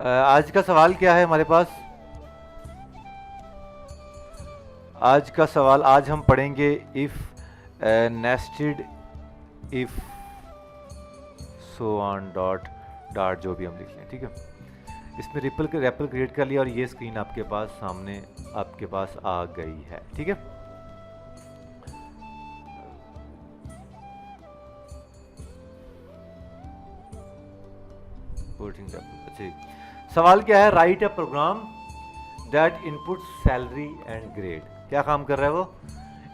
आज का सवाल क्या है हमारे पास? आज का सवाल, आज हम पढ़ेंगे if nested if so on dot dot, जो भी हम लिख लें, ठीक है। इसमें रेपल क्रिएट कर लिया और ये स्क्रीन आपके पास सामने आपके पास आ गई है, ठीक है। सवाल क्या है? Write a program that input salary and grade. क्या काम कर रहा है वो?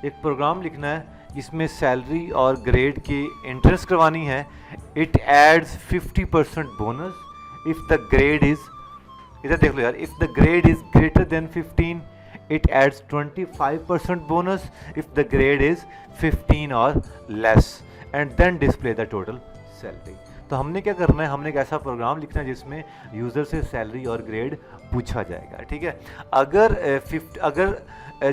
एक प्रोग्राम लिखना है जिसमें सैलरी और ग्रेड की एंट्रेंस करवानी है। It adds 50% bonus if the grade is, इधर देख लो यार, if the grade is greater than 15 it adds 25% bonus if the grade is 15 और less, and then display the total salary. तो हमने क्या करना है, हमने एक ऐसा प्रोग्राम लिखना है जिसमें यूज़र से सैलरी और ग्रेड पूछा जाएगा, ठीक है। अगर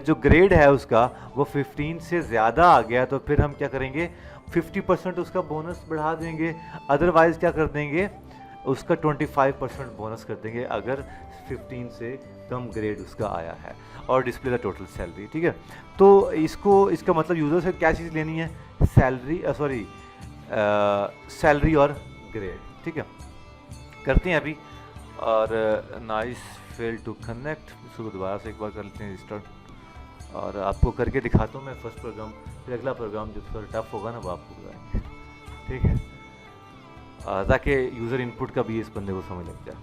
जो ग्रेड है उसका वो 15 से ज़्यादा आ गया तो फिर हम क्या करेंगे, 50% उसका बोनस बढ़ा देंगे। अदरवाइज़ क्या कर देंगे, उसका 25% बोनस कर देंगे अगर 15 से कम ग्रेड उसका आया है, और डिस्प्ले द टोटल सैलरी, ठीक है। तो इसका मतलब यूज़र से क्या चीज़ लेनी है, सैलरी और ग्रेड, ठीक है। करते हैं अभी। और नाइस फेल टू कनेक्ट, इसको दोबारा से एक बार कर लेते हैं रिस्टार्ट, और आपको करके दिखाता हूँ मैं फर्स्ट प्रोग्राम, फिर अगला प्रोग्राम जो थोड़ा टफ होगा ना वो आपको बताएंगे, ठीक है, ताकि यूज़र इनपुट का भी इस बंदे को समझ लग जाए।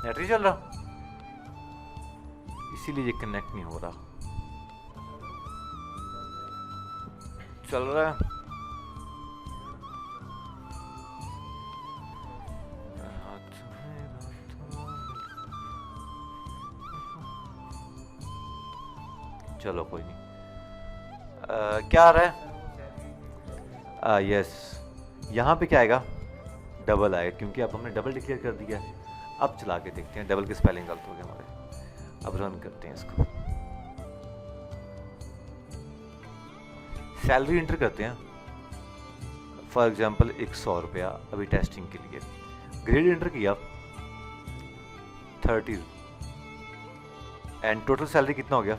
नेट नहीं चल रहा, इसीलिए ये कनेक्ट नहीं हो रहा। चल रहा है, चलो कोई नहीं। क्या आ रहा है? यस, यहाँ पे क्या आएगा, डबल आएगा, क्योंकि अब हमने डबल डिक्लेयर कर दिया है। अब चला के देखते हैं, डबल के स्पेलिंग गलत हो गए हमारे। अब रन करते हैं इसको, सैलरी इंटर करते हैं, फॉर एग्जांपल 100 रुपया अभी टेस्टिंग के लिए। ग्रेड इंटर किया 30, एंड टोटल सैलरी कितना हो गया,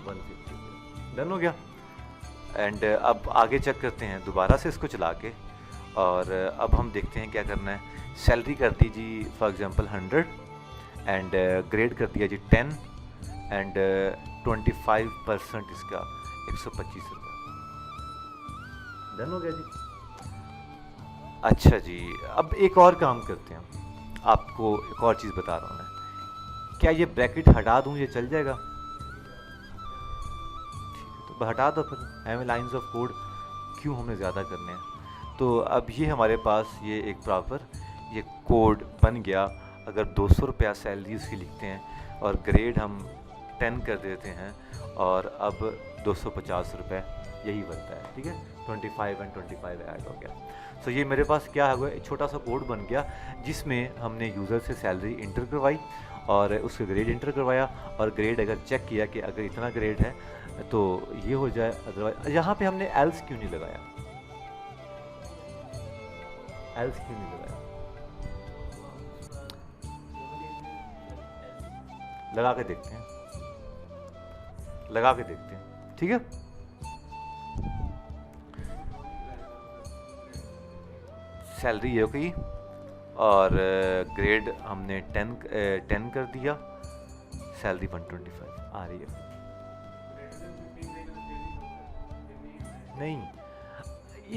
150। डन हो गया। एंड अब आगे चेक करते हैं दोबारा से इसको चला के, और अब हम देखते हैं क्या करना है। सैलरी कर दी जी फॉर एग्जांपल 100, एंड ग्रेड कर दिया जी 10, एंड 25% इसका 125 रुपये। डन हो गया जी। अच्छा जी, अब एक और काम करते हैं, आपको एक और चीज़ बता रहा हूँ मैं। क्या ये ब्रैकेट हटा दूँ, ये चल जाएगा? ठीक है, तो हटा दो फिर, हमें लाइंस ऑफ कोड क्यों हमें ज़्यादा करने हैं। तो अब ये हमारे पास ये एक प्रॉपर ये कोड बन गया। अगर 200 रुपया सैलरी उसकी लिखते हैं और ग्रेड हम 10 कर देते हैं, और अब 250 रुपये यही बनता है, ठीक है। 25 एंड 25 ऐड हो गया। सो ये मेरे पास क्या है, एक छोटा सा कोड बन गया जिसमें हमने यूज़र से सैलरी इंटर करवाई और उसके ग्रेड इंटर करवाया, और ग्रेड अगर चेक किया कि अगर इतना ग्रेड है तो ये हो जाए, अदरवाइज यहाँ पे हमने एल्स क्यों नहीं लगाया, एल्स क्यों नहीं लगाया, लगा के देखते हैं, लगा के देखते हैं, ठीक है। सैलरी ये हो गई, और ग्रेड हमने 10 कर दिया, सैलरी 125 आ रही है। नहीं,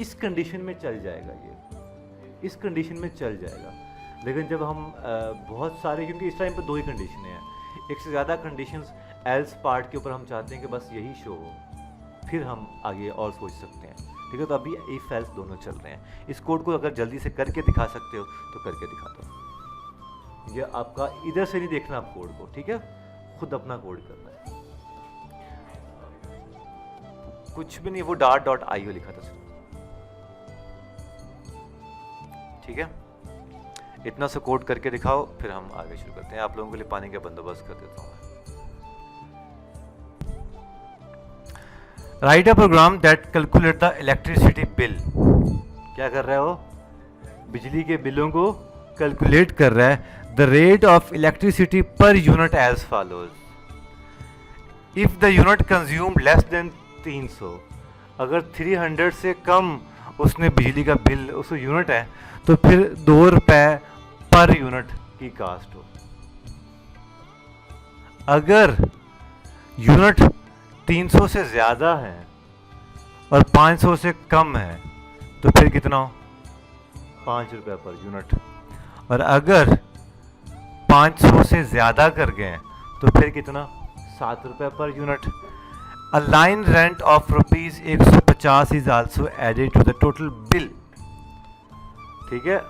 इस कंडीशन में चल जाएगा, ये इस कंडीशन में चल जाएगा। लेकिन जब हम बहुत सारे, क्योंकि इस टाइम पर 2 ही कंडीशनें हैं, एक से ज़्यादा कंडीशंस एल्स पार्ट के ऊपर हम चाहते हैं कि बस यही शो हो, फिर हम आगे और सोच सकते हैं, ठीक है। तो अभी इफ एल्स दोनों चल रहे हैं। इस कोड को अगर जल्दी से करके दिखा सकते हो तो करके दिखा दो। ये आपका इधर से नहीं देखना आप कोड को, ठीक है, खुद अपना कोड करना है। कुछ भी नहीं, वो .io लिखा था, ठीक है। इतना सा कोड करके दिखाओ, फिर हम आगे शुरू करते हैं। आप लोगों के लिए पानी का बंदोबस्त कर देता हूँ मैं। Write a program that calculate the electricity bill. क्या कर रहा है वो? बिजली के बिलों को कैलकुलेट कर रहा है। The rate of electricity per unit as follows. If the unit consume less than 300, अगर 300 से कम उसने बिजली का बिल उस यूनिट है तो फिर 2 रुपए पर यूनिट की कास्ट हो। अगर यूनिट 300 से ज़्यादा है और 500 से कम है तो फिर कितना हो? 5 रुपये पर यूनिट। और अगर 500 से ज़्यादा कर गए तो फिर कितना? 7 रुपये per unit. A line rent of rupees 150 is also added to the total bill. ठीक है,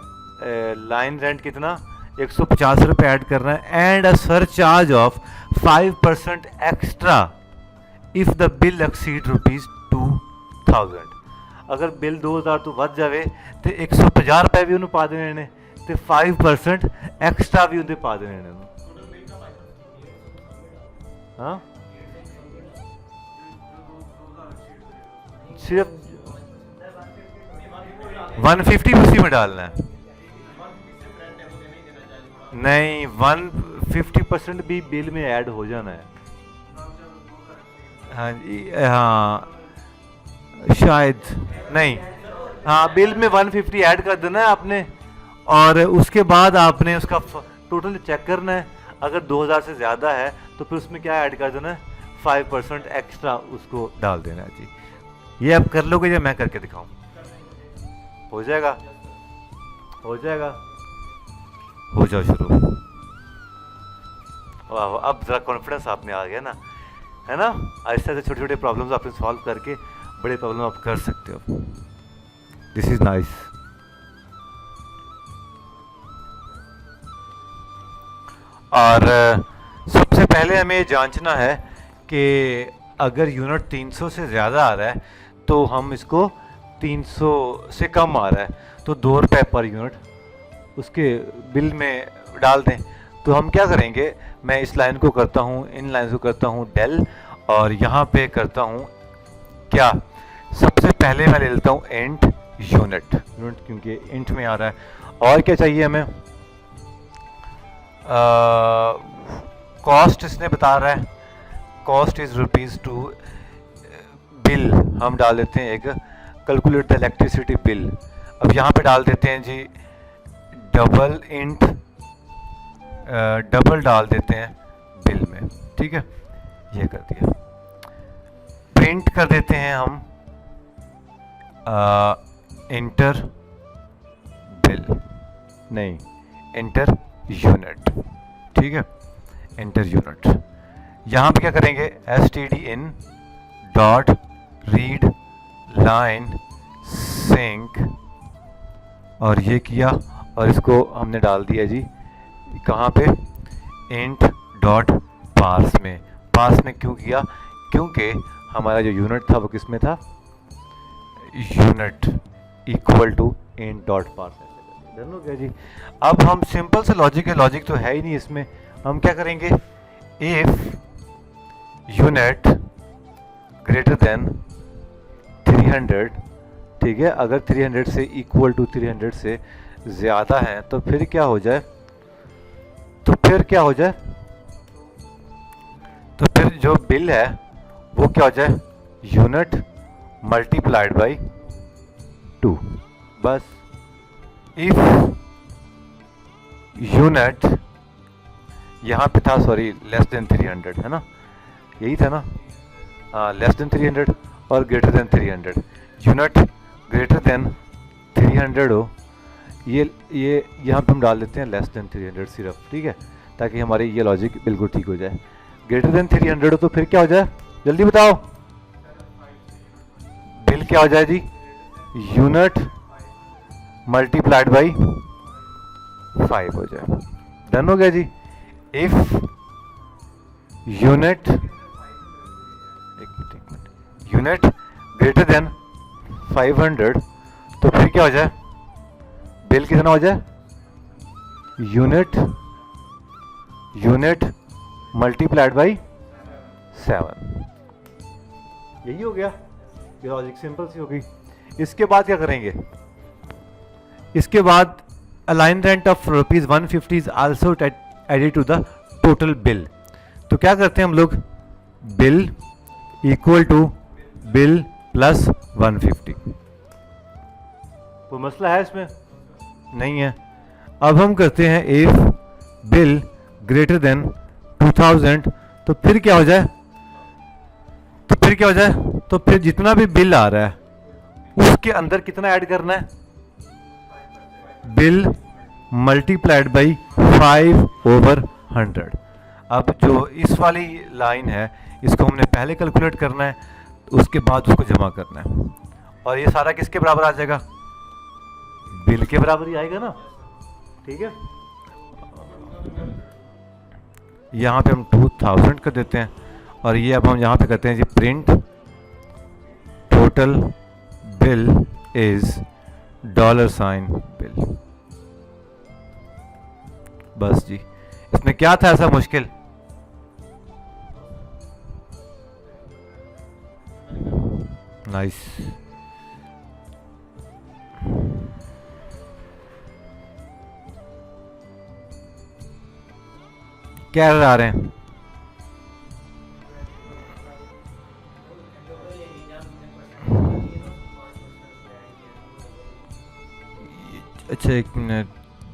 लाइन रेंट कितना? 150 रुपये ऐड कर रहे हैं। And a surcharge of 5% extra if the bill exceed rupees 2000। अगर बिल 2000 तो ਵੱਧ ਜਾਵੇ ਤੇ 150 रुपये भी ਉਹਨੂੰ ਪਾ ਦੇਣੇ ਨੇ ਤੇ 5% एक्स्ट्रा भी ਉਹਦੇ ਪਾ ਦੇਣੇ ਨੇ। हाँ, सिर्फ 150 उसी में डालना है। नहीं, 150% भी बिल में ऐड हो जाना है। हाँ जी, हाँ शायद नहीं, हाँ बिल में 150 ऐड कर देना है आपने और उसके बाद आपने उसका टोटल चेक करना है। अगर 2000 से ज़्यादा है तो फिर उसमें क्या ऐड कर देना है? 5% एक्स्ट्रा उसको डाल देना है जी। ये आप कर लोगे या मैं करके दिखाऊं? हो जाएगा, हो जाएगा, हो जाओ शुरू। वाह, अब ज़रा कॉन्फिडेंस आप में आ गया ना, है ना? ऐसे ऐसे छोटे छोटे प्रॉब्लम्स आपने सॉल्व करके बड़े प्रॉब्लम आप कर सकते हो। This is nice. और सबसे पहले हमें ये जांचना है कि अगर यूनिट 300 से ज़्यादा आ रहा है तो हम इसको 300 से कम आ रहा है तो 2 रुपये पर यूनिट उसके बिल में डाल दें। तो हम क्या करेंगे, मैं इस लाइन को करता हूँ, इन लाइन को करता हूँ डेल और यहाँ पे करता हूँ क्या, सबसे पहले मैं ले लेता हूँ इंट यूनिट, क्योंकि इंट में आ रहा है। और क्या चाहिए हमें? कॉस्ट इसने बता रहा है, कॉस्ट इज ₹2। बिल हम डाल देते हैं एक, कैलकुलेट द इलेक्ट्रिसिटी बिल। अब यहाँ पे डाल देते हैं जी डबल इंट, डबल डाल देते हैं बिल में। ठीक है, ये कर दिया। प्रिंट कर देते हैं हम इंटर बिल, नहीं इंटर यूनिट। ठीक है, इंटर यूनिट। यहाँ पे क्या करेंगे, stdin dot read line sync, और ये किया और इसको हमने डाल दिया जी कहाँ पे, इंट डॉट पार्स में। पार्स में क्यों किया? क्योंकि हमारा जो यूनिट था वो किस में था, unit equal to int dot parse. Done हो गया जी। अब हम सिंपल से लॉजिक है, लॉजिक तो है ही नहीं इसमें, हम क्या करेंगे, इफ यूनिट ग्रेटर देन 300, ठीक है, अगर 300 से इक्वल टू 300 से ज़्यादा है तो फिर क्या हो जाए, तो फिर क्या हो जाए, तो फिर जो बिल है वो क्या हो जाए, यूनिट मल्टीप्लाइड बाई 2। बस इफ यूनिट यहाँ पे था, सॉरी लेस देन 300 है ना, यही था ना, लेस देन 300 और greater than 300, unit greater than 300 हो, ये यहाँ पे हम डाल देते हैं लेस देन 300 सिर्फ। ठीक है, ताकि हमारी ये लॉजिक बिल्कुल ठीक हो जाए। ग्रेटर देन 300 हो तो फिर क्या हो जाए, जल्दी बताओ, बिल क्या हो जाए जी, यूनिट मल्टीप्लाइड बाई 5 हो जाए। डन हो गया जी। इफ यूनिट, एक मिनट, यूनिट ग्रेटर देन 500 तो फिर क्या हो जाए, बिल कितना हो जाए, यूनिट मल्टीप्लाइड बाई 7। यही हो गया, ये लॉजिक सिंपल सी हो गई। इसके बाद क्या करेंगे, इसके बाद a line rent of ₹150 is also added to the total bill. तो क्या करते हैं हम लोग, bill equal to bill plus 150। कोई मसला है इसमें? नहीं है। अब हम करते हैं इफ बिल ग्रेटर देन 2000, तो फिर क्या हो जाए, तो फिर जितना भी बिल आ रहा है उसके अंदर कितना ऐड करना है, बिल मल्टीप्लाइड बाई 5/100। अब जो इस वाली लाइन है इसको हमने पहले कैलकुलेट करना है, उसके बाद उसको जमा करना है, और ये सारा किसके बराबर आ जाएगा, बिल के बराबर ही आएगा ना। ठीक है, यहाँ पे हम 2000 कर देते हैं, और ये अब हम यहाँ पे करते हैं जी प्रिंट टोटल बिल इज $बिल। बस जी, इसमें क्या था ऐसा मुश्किल? नाइस। क्या एरर आ रहे हैं? अच्छा एक मिनट,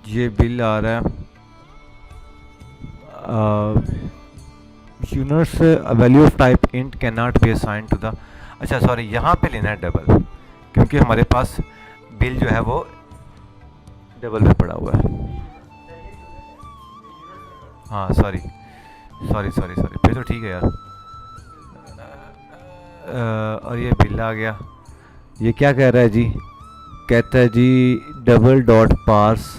ये बिल आ रहा है units value of type int can not be assigned to the, अच्छा सॉरी, यहाँ पे लेना है डबल, क्योंकि हमारे पास बिल जो है वो डबल में पड़ा हुआ है। हाँ सॉरी, फिर तो ठीक है यार। और ये बिल आ गया, ये क्या कह रहा है जी, कहता है जी डबल डॉट पार्स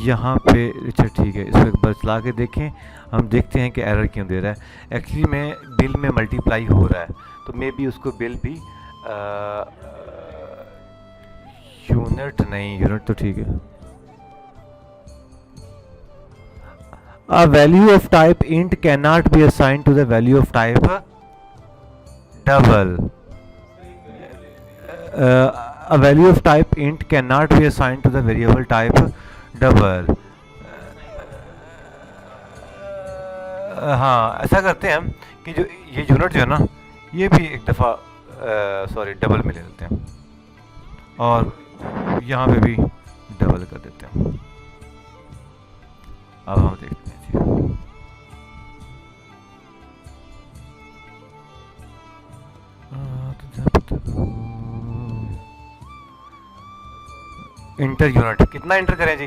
यहाँ पे। अच्छा ठीक है, इसको एक बार चला के देखें, हम देखते हैं कि एरर क्यों दे रहा है। एक्चुअली में बिल में मल्टीप्लाई हो रहा है, तो मे बी उसको बिल भी यूनिट नहीं, यूनिट तो ठीक है। A value of type int cannot be assigned to the value of type double. A value of type int cannot be assigned to the variable type double. हाँ, ऐसा करते हैं हम कि जो ये यूनिट जो है ना, ये भी एक दफ़ा सॉरी डबल में ले लेते हैं, और यहाँ पे भी डबल कर देते हैं। अब हम देखते हैं इंटर यूनिट कितना इंटर करें जी।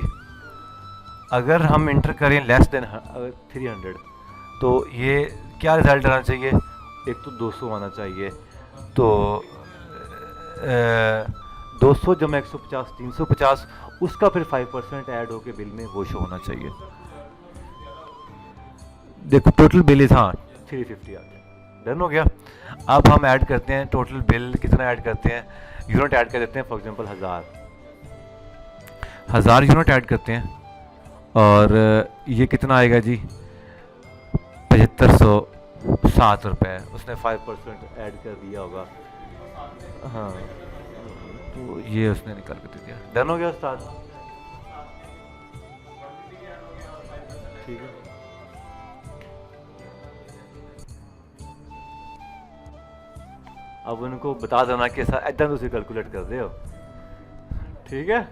अगर हम इंटर करें लेस देन 300, तो ये क्या रिजल्ट आना चाहिए, एक तो 200 आना चाहिए, तो 200 जमा 150 350, उसका फिर 5% ऐड होके बिल में वो शो होना चाहिए। देखो टोटल बिल इज, हाँ 350 आ गया, डन हो गया। अब हम ऐड करते हैं टोटल बिल, कितना ऐड करते हैं, यूनिट ऐड कर देते हैं, फॉर एग्जांपल 1000 यूनिट ऐड करते हैं, और ये कितना आएगा जी, 7507 रुपये, उसने 5% ऐड कर दिया होगा। हाँ, तो ये उसने निकाल कर दे दिया, डन हो गया उस्ताद। ठीक है, अब उनको बता देना कि ऐसा तुम कैलकुलेट कर रहे हो, ठीक है।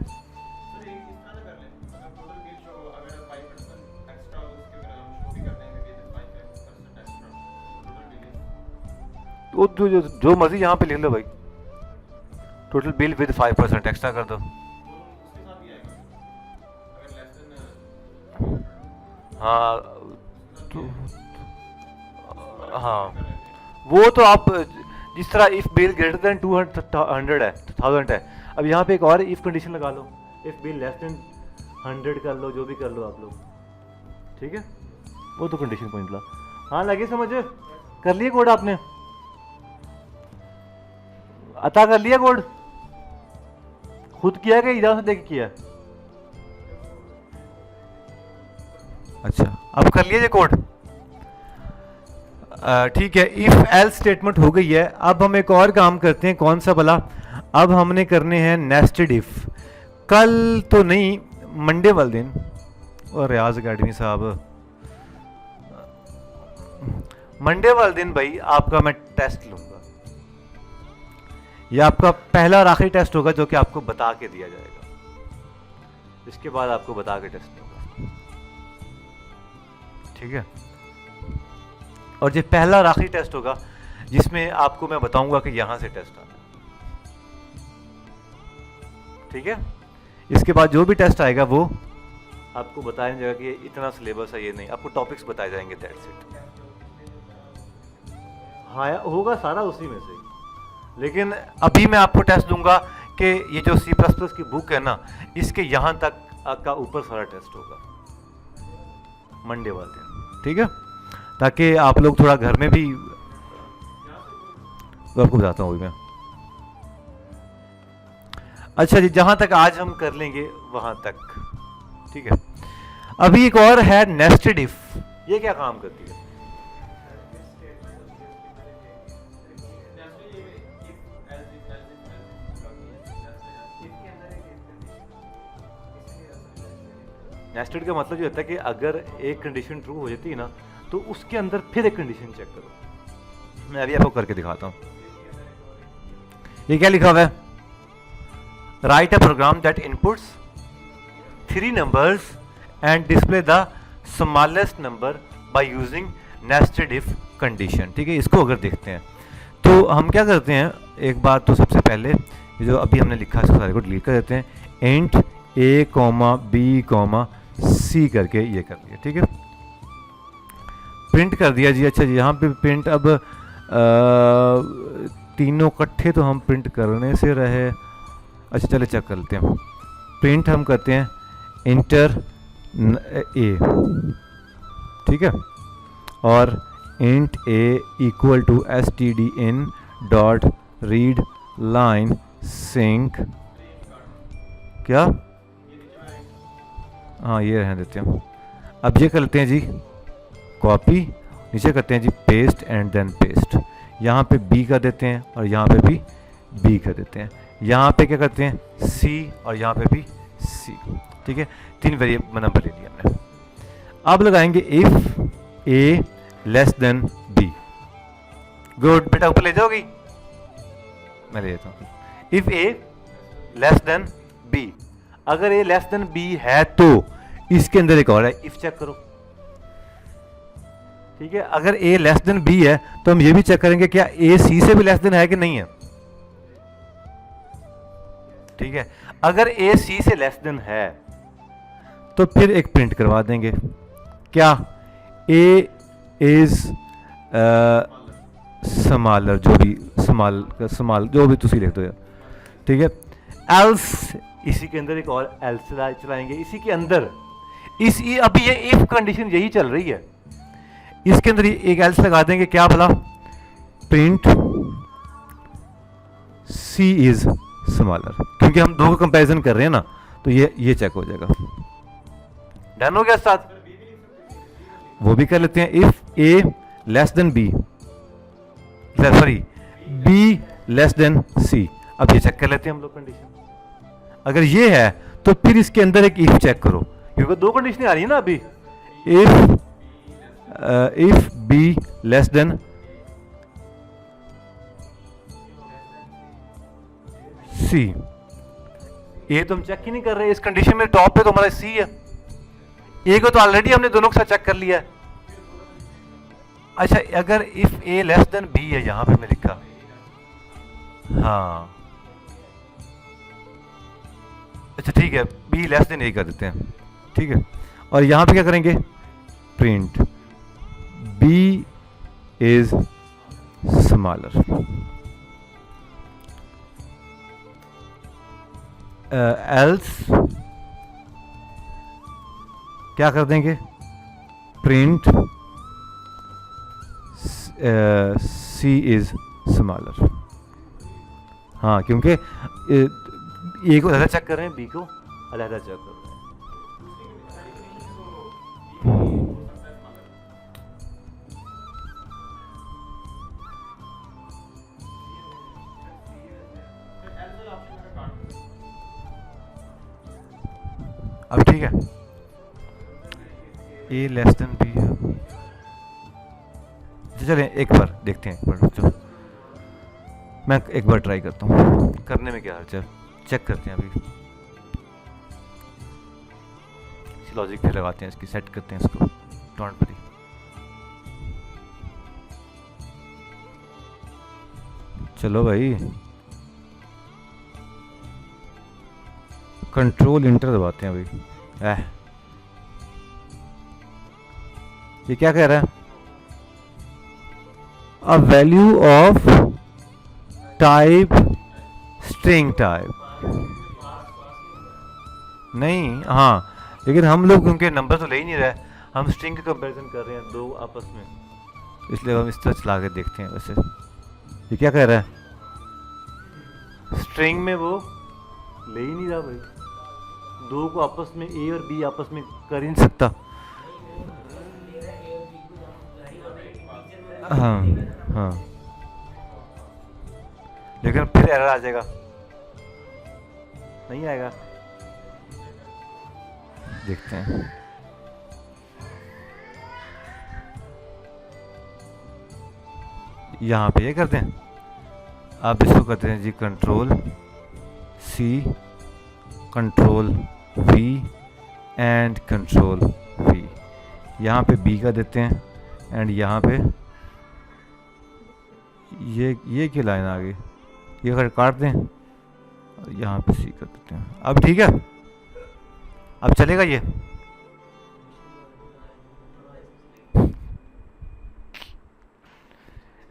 वो जो मर्जी यहाँ पे लिख लो भाई, टोटल बिल विद 5% एक्स्ट्रा कर दो। हाँ तो हाँ, वो तो आप जिस तरह इफ बिल ग्रेटर देन 200 है, 1000 है, अब यहाँ पे एक और इफ कंडीशन लगा लो, इफ बिल लेस देन 100 कर लो, जो भी कर लो आप लोग, ठीक है, वो तो कंडीशन पॉइंट ला। हाँ लगे समझ, कर लिए कोड आपने, अता कर लिया कोड, खुद किया कि इधर से देख किया? अच्छा अब कर लिया ये कोड। ठीक है, इफ एल्स स्टेटमेंट हो गई है। अब हम एक और काम करते हैं, कौन सा भला? अब हमने करने हैं नेस्टेड इफ। कल तो नहीं, मंडे वाले दिन। और रियाज अकेडमी साहब, मंडे वाले दिन भाई आपका मैं टेस्ट लूंगा। यह आपका पहला और आखिरी टेस्ट होगा जो कि आपको बता के दिया जाएगा। इसके बाद आपको बता के टेस्ट होगा, ठीक है। और ये पहला और आखिरी टेस्ट होगा जिसमें आपको मैं बताऊंगा कि यहां से टेस्ट आना, ठीक है। इसके बाद जो भी टेस्ट आएगा वो आपको बताया जाएगा कि इतना सिलेबस है, ये नहीं, आपको टॉपिक्स बताए जाएंगे, दैट्स इट। हाँ, होगा सारा उसी में से। लेकिन अभी मैं आपको टेस्ट दूंगा कि ये जो C++ की बुक है ना, इसके यहां तक का ऊपर सारा टेस्ट होगा मंडे वाले दिन, ठीक है, ताकि आप लोग थोड़ा घर में भी, तो आपको बताता हूँ मैं। अच्छा जी, जहां तक आज हम कर लेंगे वहां तक, ठीक है। अभी एक और है नेस्टेड इफ। ये क्या काम करती है? नेस्टेड का मतलब ये होता है कि अगर एक कंडीशन ट्रू हो जाती है ना, तो उसके अंदर फिर एक कंडीशन चेक करो। मैं अभी आपको करके दिखाता हूं। ये क्या लिखा हुआ है? Write a program that inputs 3 numbers and display the smallest number by using nested if condition, ठीक है। इसको अगर देखते हैं तो हम क्या करते हैं, एक बात तो सबसे पहले जो अभी हमने लिखा है इसको सारे को डिलीट कर देते हैं। इंट a, b, c करके ये कर दिया, ठीक है। प्रिंट कर दिया जी। अच्छा जी, यहाँ पे प्रिंट अब तीनों इकट्ठे तो हम प्रिंट करने से रहे। अच्छा चले चेक कर लेते हैं। प्रिंट हम करते हैं इंटर a, ठीक है, और int a equal to stdin dot read line sync. क्या? हाँ, ये रहने देते हैं। अब ये कर लेते हैं जी कॉपी, नीचे करते हैं जी पेस्ट एंड देन पेस्ट। यहाँ पे b कर देते हैं और यहाँ पे भी b कर देते हैं। यहाँ पे क्या करते हैं c और यहाँ पे भी c, ठीक है। 3 वेरिएबल नंबर ले लिया हमने। अब लगाएंगे if a less than b। Good बेटा, ऊपर ले जाओगी? मैं ले लेता हूँ। If a less than b, अगर a लेस देन b है तो इसके अंदर एक और है, इफ चेक करो, ठीक है। अगर a लेस देन b है तो हम ये भी चेक करेंगे क्या a c से भी लेस देन है कि नहीं है, ठीक है। अगर a c से लेस देन है तो फिर एक प्रिंट करवा देंगे, क्या a इज स्मॉलर, जो भी स्मॉल जो भी तुसी लिख दो यार, ठीक है। एल्स, इसी के अंदर एक और एल्स चलाएंगे, इसी के अंदर अभी ये इफ कंडीशन यही चल रही है, इसके अंदर एक एल्स लगा देंगे। क्या भला? प्रिंट c इज स्मॉलर, क्योंकि हम दो का कंपैरिजन कर रहे हैं ना, तो ये चेक हो जाएगा। डन हो गया साथ? वो भी कर लेते हैं। If a less than b, sorry b less than c। अब ये चेक कर लेते हैं हम लोग कंडीशन। अगर ये है तो फिर इसके अंदर एक इफ चेक करो, क्योंकि 2 कंडीशन आ रही है ना अभी। If b less than c, ये तो हम चेक ही नहीं कर रहे। इस कंडीशन में टॉप पे तो हमारा c है, a को तो ऑलरेडी हमने दोनों के साथ चेक कर लिया है। अच्छा, अगर if a less than b है, यहां पे मैं लिखा, हाँ अच्छा ठीक है, b लेस देन a कर देते हैं, ठीक है। और यहां पे क्या करेंगे? Print b is smaller. Else क्या कर देंगे? Print c is smaller. हाँ, क्योंकि a को अलग चेक कर रहे हैं, b को अलग चेक कर रहे हैं। अब ठीक है, ए लेस देन बी है। चलें एक बार देखते हैं, एक बार चलो मैं एक बार ट्राई करता हूँ, करने में क्या हर्ज है, चेक करते हैं अभी। लॉजिक फिर लगाते हैं, इसकी सेट करते हैं इसको डोंट वरी। चलो भाई, कंट्रोल इंटर दबाते हैं भाई। ये क्या कह रहा है? A value of type string type. नहीं, हाँ, लेकिन हम लोग क्योंकि नंबर तो ले ही नहीं रहे, हम स्ट्रिंग का कंपैरिजन कर रहे हैं दो आपस में, इसलिए हम इस तरह चला के देखते हैं। वैसे ये क्या कह रहा है? स्ट्रिंग में वो ले ही नहीं रहा भाई, दो को आपस में ए और बी आपस में कर ही नहीं सकता। हाँ हाँ, लेकिन फिर एरर आ जाएगा, नहीं आएगा? देखते हैं। यहाँ पे ये करते हैं, आप इसको करते हैं जी control C, control V and control V. यहाँ पे बी का देते हैं एंड यहाँ पे ये क्या लाइन आ गई, ये अगर काट दें और यहाँ पे सी कर देते हैं। अब ठीक है, अब चलेगा ये?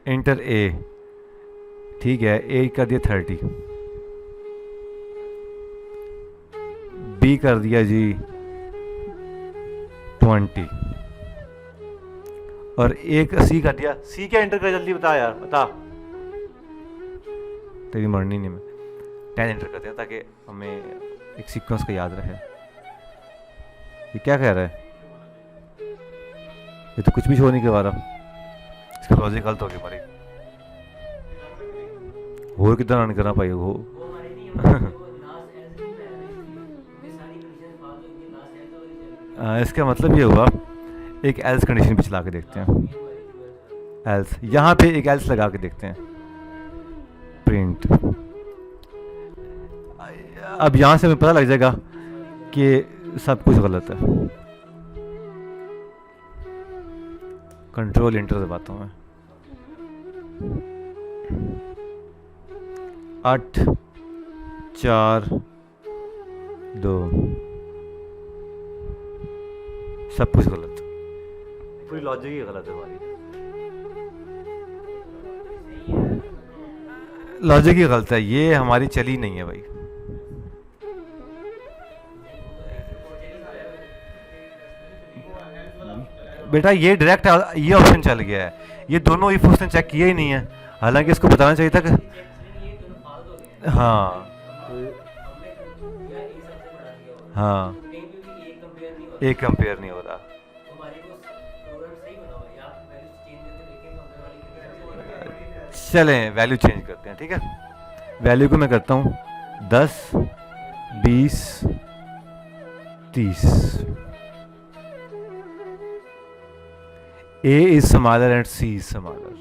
इंटर ए, ठीक है, ए कर दिया 30, बी कर दिया जी 20 और एक सी कर दिया। सी क्या इंटर कर, जल्दी बता यार, बता, तेरी मरनी नहीं। में 10 इंटर करते हैं ताकि हमें एक सीक्वेंस का याद रहे। ये क्या कह रहा है? ये तो कुछ भी शो नहीं करवा रहा, इसका लॉजिक गलत हो गया हमारी। और कितना रन करना पाएगा वो? इसका मतलब ये हुआ, एक एल्स कंडीशन भी चला के देखते हैं। एल्स, यहाँ पे एक एल्स लगा के देखते हैं, प्रिंट। अब यहाँ से हमें पता लग जाएगा कि सब कुछ गलत है। कंट्रोल इंटर दबाता हूँ मैं। 8 4 2, सब कुछ गलत, पूरी लॉजिक ही गलत है हमारी, लॉजिक ही गलत है, ये हमारी चली नहीं है भाई। बेटा ये डायरेक्ट ये ऑप्शन चल गया है, ये दोनों इफ उसने चेक किया ही नहीं है, हालांकि इसको बताना चाहिए था कि हाँ हाँ एक कंपेयर नहीं हो रहा। चलें वैल्यू चेंज करते हैं, ठीक है। वैल्यू को मैं करता हूँ 10 20 30। A is smaller and C is smaller।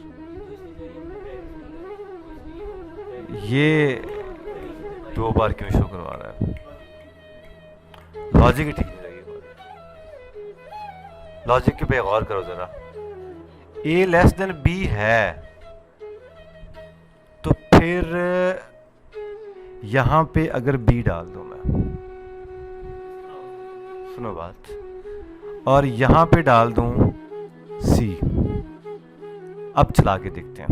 ये 2 बार क्यों शो करवा रहा है? लॉजिक ही ठीक नहीं लगी, लॉजिक के पे गौर करो जरा। A लेस देन B है तो फिर यहां पे अगर B डाल दूं मैं, सुनो बात, और यहां पे डाल दूं C, अब चला के देखते हैं,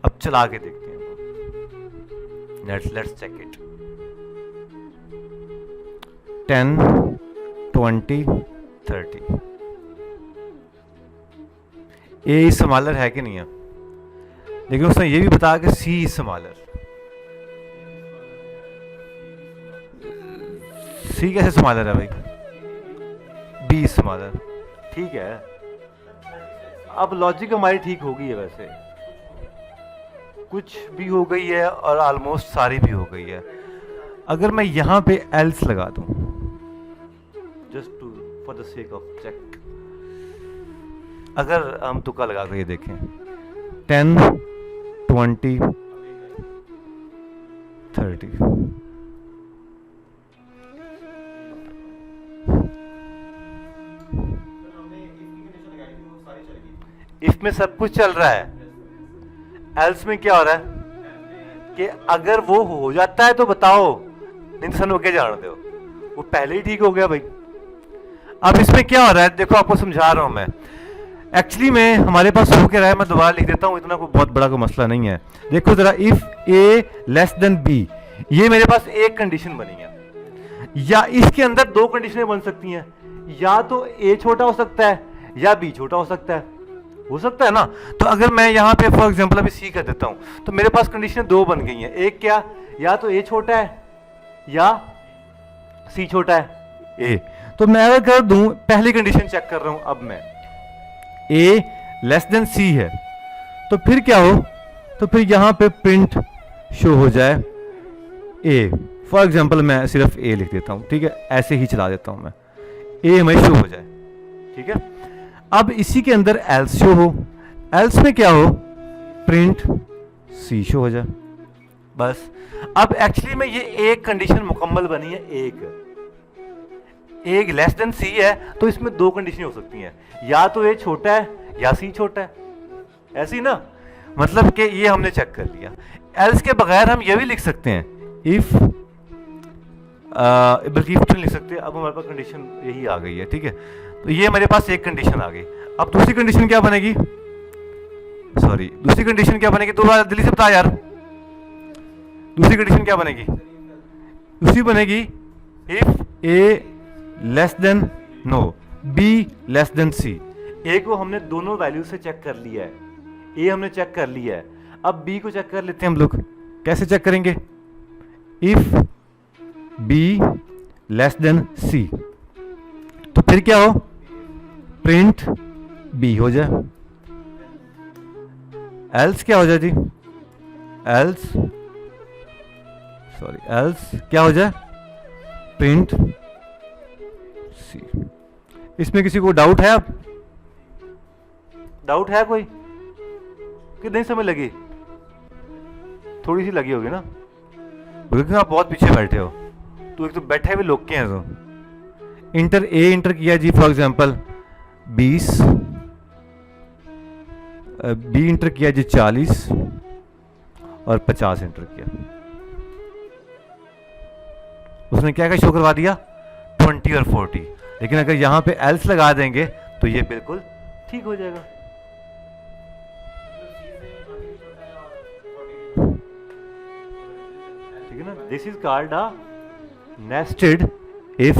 अब चला के देखते हैं, let's check it. 10 20 30। A smaller है कि नहीं है? लेकिन उसने ये भी बताया कि C स्मॉलर। C कैसे स्मॉलर है भाई? B स्मॉलर, ठीक है। अब लॉजिक हमारी ठीक हो गई है, वैसे कुछ भी हो गई है और ऑलमोस्ट सारी भी हो गई है। अगर मैं यहाँ पे एल्स लगा दूँ just to for the sake of check. अगर हम तुक्का लगा कर ये देखें 10 20 30, इफ में सब कुछ चल रहा है, एल्स में क्या हो रहा है कि अगर वो हो जाता है तो बताओ, नहीं तो सन क्या जान दो, वो पहले ही ठीक हो गया भाई। अब इसमें क्या हो रहा है देखो, आपको समझा रहा हूं मैं। एक्चुअली में हमारे पास हो क्या रहा है, मैं दोबारा लिख देता हूं, इतना कोई बहुत बड़ा कोई मसला नहीं है। देखो जरा, if A less than B, ये मेरे पास एक कंडीशन बनी है, या इसके अंदर दो कंडीशनें बन सकती हैं, या तो ए छोटा हो सकता है या बी छोटा हो सकता है ना। तो अगर मैं यहाँ पे फॉर एग्जांपल अभी सी कर देता हूं, तो मेरे पास कंडीशन दो बन गई हैं। एक क्या, या तो ए छोटा है या सी छोटा है ए। तो मैं अगर कर दूं, पहली कंडीशन चेक कर रहा हूं, अब मैं ए लेस देन सी है, तो फिर क्या हो, तो फिर यहां पे प्रिंट शो हो जाए ए। फॉर एग्जांपल मैं सिर्फ ए लिख देता हूं, ठीक है, ऐसे ही चला देता हूं मैं, ए हमें शो हो जाए, ठीक है। अब इसी के अंदर एल्स शो हो, एल्स में क्या हो, प्रिंट सी शो हो जाए, बस। अब एक्चुअली में ये एक कंडीशन मुकम्मल बनी है, एक लेस देन सी है, तो इसमें दो कंडीशन हो सकती हैं, या तो ए छोटा है या सी छोटा है, ऐसी ना, मतलब कि ये हमने चेक कर लिया। एल्स के बगैर हम ये भी लिख सकते हैं, इफ, बल्कि इफ नहीं लिख सकते, अब हमारे पास कंडीशन यही आ गई है, ठीक है। तो ये मेरे पास एक कंडीशन आ गई। अब दूसरी कंडीशन क्या बनेगी, दूसरी कंडीशन क्या बनेगी, तो जल्दी से बता यार, दूसरी कंडीशन क्या बनेगी, दूसरी बनेगी if A less than no B less than C. A को हमने दोनों वैल्यू से चेक कर लिया है, ए हमने चेक कर लिया है, अब बी को चेक कर लेते हैं हम लोग। कैसे चेक करेंगे, इफ बी लेस देन सी, तो फिर क्या हो, प्रिंट बी हो जाए, एल्स क्या हो जाए जी, एल्स क्या हो जाए, प्रिंट सी। इसमें किसी को डाउट है, अब डाउट है कोई कि नहीं समझ लगी, थोड़ी सी लगी होगी ना, क्योंकि आप बहुत पीछे बैठे हो, तो एक तो बैठे हुए लोग के हैं, तो इंटर ए इंटर किया जी, फॉर एग्जांपल 20, बी इंटर किया जी 40 और 50 इंटर किया, उसने क्या शो करवा दिया 20 और 40। लेकिन अगर यहां पे एल्स लगा देंगे तो ये बिल्कुल ठीक हो जाएगा। ठीक है ना, this is called a nested if